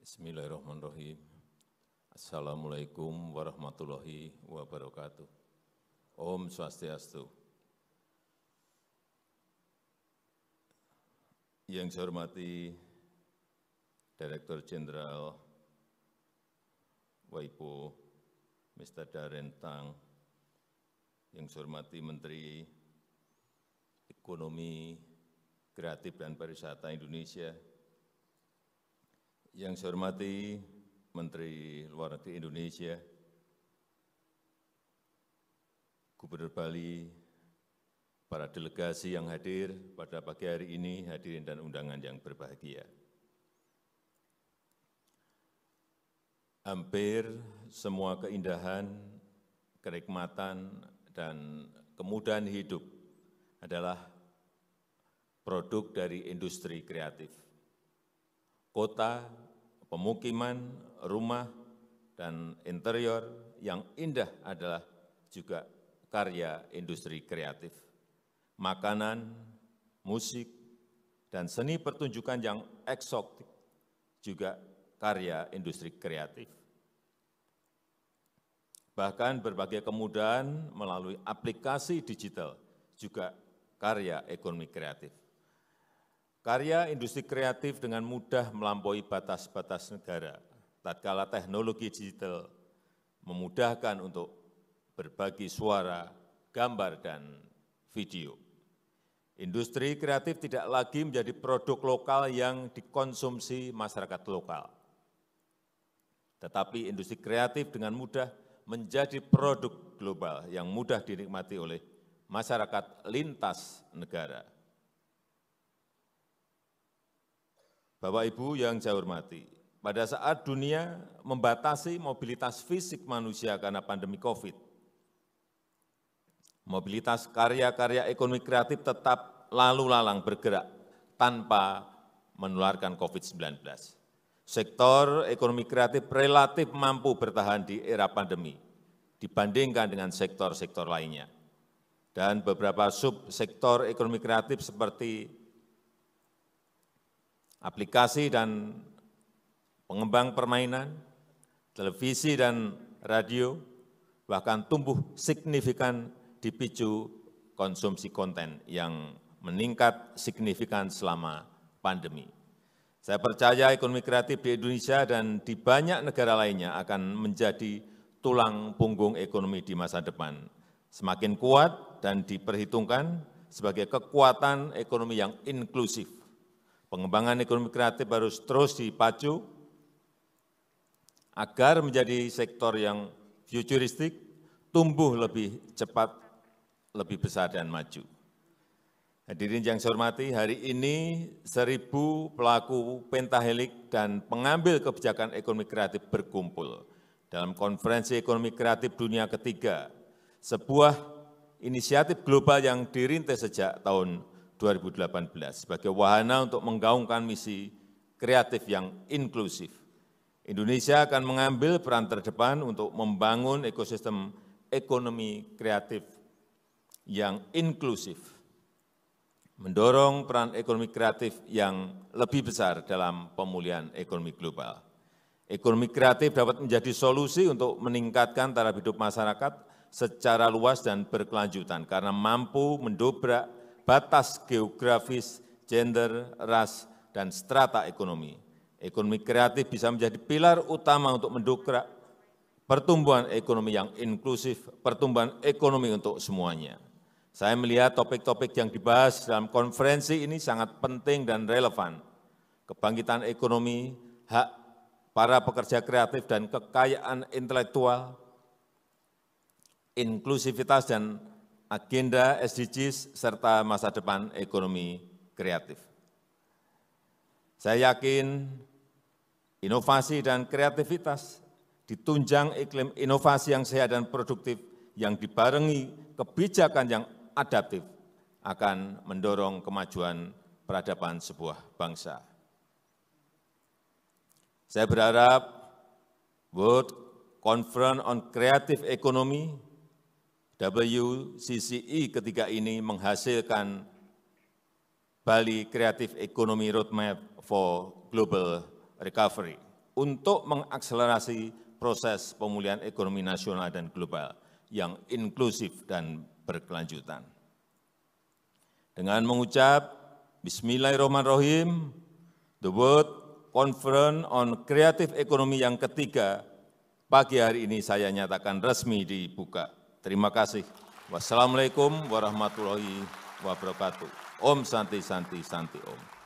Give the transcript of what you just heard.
Bismillahirrahmanirrahim. Assalamualaikum warahmatullahi wabarakatuh. Om Swastiastu. Yang saya hormati Direktur Jenderal WIPO, Mr. Darren Tang, yang saya hormati Menteri Ekonomi, Kreatif dan Pariwisata Indonesia, yang saya hormati Menteri Luar Negeri Indonesia, Gubernur Bali, para delegasi yang hadir pada pagi hari ini, hadirin dan undangan yang berbahagia. Hampir semua keindahan, kenikmatan, dan kemudahan hidup adalah produk dari industri kreatif. Kota, pemukiman, rumah, dan interior yang indah adalah juga karya industri kreatif. Makanan, musik, dan seni pertunjukan yang eksotik juga karya industri kreatif. Bahkan berbagai kemudahan melalui aplikasi digital juga karya ekonomi kreatif. Karya industri kreatif dengan mudah melampaui batas-batas negara, tatkala teknologi digital memudahkan untuk berbagi suara, gambar, dan video. Industri kreatif tidak lagi menjadi produk lokal yang dikonsumsi masyarakat lokal, tetapi industri kreatif dengan mudah menjadi produk global yang mudah dinikmati oleh masyarakat lintas negara. Bapak Ibu yang saya hormati, pada saat dunia membatasi mobilitas fisik manusia karena pandemi COVID, mobilitas karya-karya ekonomi kreatif tetap lalu lalang bergerak tanpa menularkan COVID-19. Sektor ekonomi kreatif relatif mampu bertahan di era pandemi dibandingkan dengan sektor-sektor lainnya. Dan beberapa subsektor ekonomi kreatif seperti aplikasi dan pengembang permainan, televisi dan radio, bahkan tumbuh signifikan dipicu konsumsi konten yang meningkat signifikan selama pandemi. Saya percaya ekonomi kreatif di Indonesia dan di banyak negara lainnya akan menjadi tulang punggung ekonomi di masa depan, semakin kuat dan diperhitungkan sebagai kekuatan ekonomi yang inklusif. Pengembangan ekonomi kreatif harus terus dipacu agar menjadi sektor yang futuristik, tumbuh lebih cepat, lebih besar dan maju. Hadirin yang saya hormati, hari ini 1.000 pelaku pentahelik dan pengambil kebijakan ekonomi kreatif berkumpul dalam Konferensi Ekonomi Kreatif Dunia ketiga, sebuah inisiatif global yang dirintis sejak tahun 2018 sebagai wahana untuk menggaungkan misi kreatif yang inklusif. Indonesia akan mengambil peran terdepan untuk membangun ekosistem ekonomi kreatif yang inklusif, mendorong peran ekonomi kreatif yang lebih besar dalam pemulihan ekonomi global. Ekonomi kreatif dapat menjadi solusi untuk meningkatkan taraf hidup masyarakat secara luas dan berkelanjutan karena mampu mendobrak batas geografis, gender, ras, dan strata ekonomi. Ekonomi kreatif bisa menjadi pilar utama untuk mendongkrak pertumbuhan ekonomi yang inklusif, pertumbuhan ekonomi untuk semuanya. Saya melihat topik-topik yang dibahas dalam konferensi ini sangat penting dan relevan. Kebangkitan ekonomi, hak para pekerja kreatif dan kekayaan intelektual, inklusivitas dan agenda SDGs, serta masa depan ekonomi kreatif. Saya yakin inovasi dan kreativitas ditunjang iklim inovasi yang sehat dan produktif yang dibarengi kebijakan yang adaptif akan mendorong kemajuan peradaban sebuah bangsa. Saya berharap World Conference on Creative Economy WCCE ketiga ini menghasilkan Bali Creative Economy Roadmap for Global Recovery. untuk mengakselerasi proses pemulihan ekonomi nasional dan global yang inklusif dan berkelanjutan. Dengan mengucap Bismillahirrahmanirrahim, the World Conference on Creative Economy yang ketiga pagi hari ini saya nyatakan resmi dibuka. Terima kasih. Wassalamualaikum warahmatullahi wabarakatuh. Om Santi Santi Santi Om.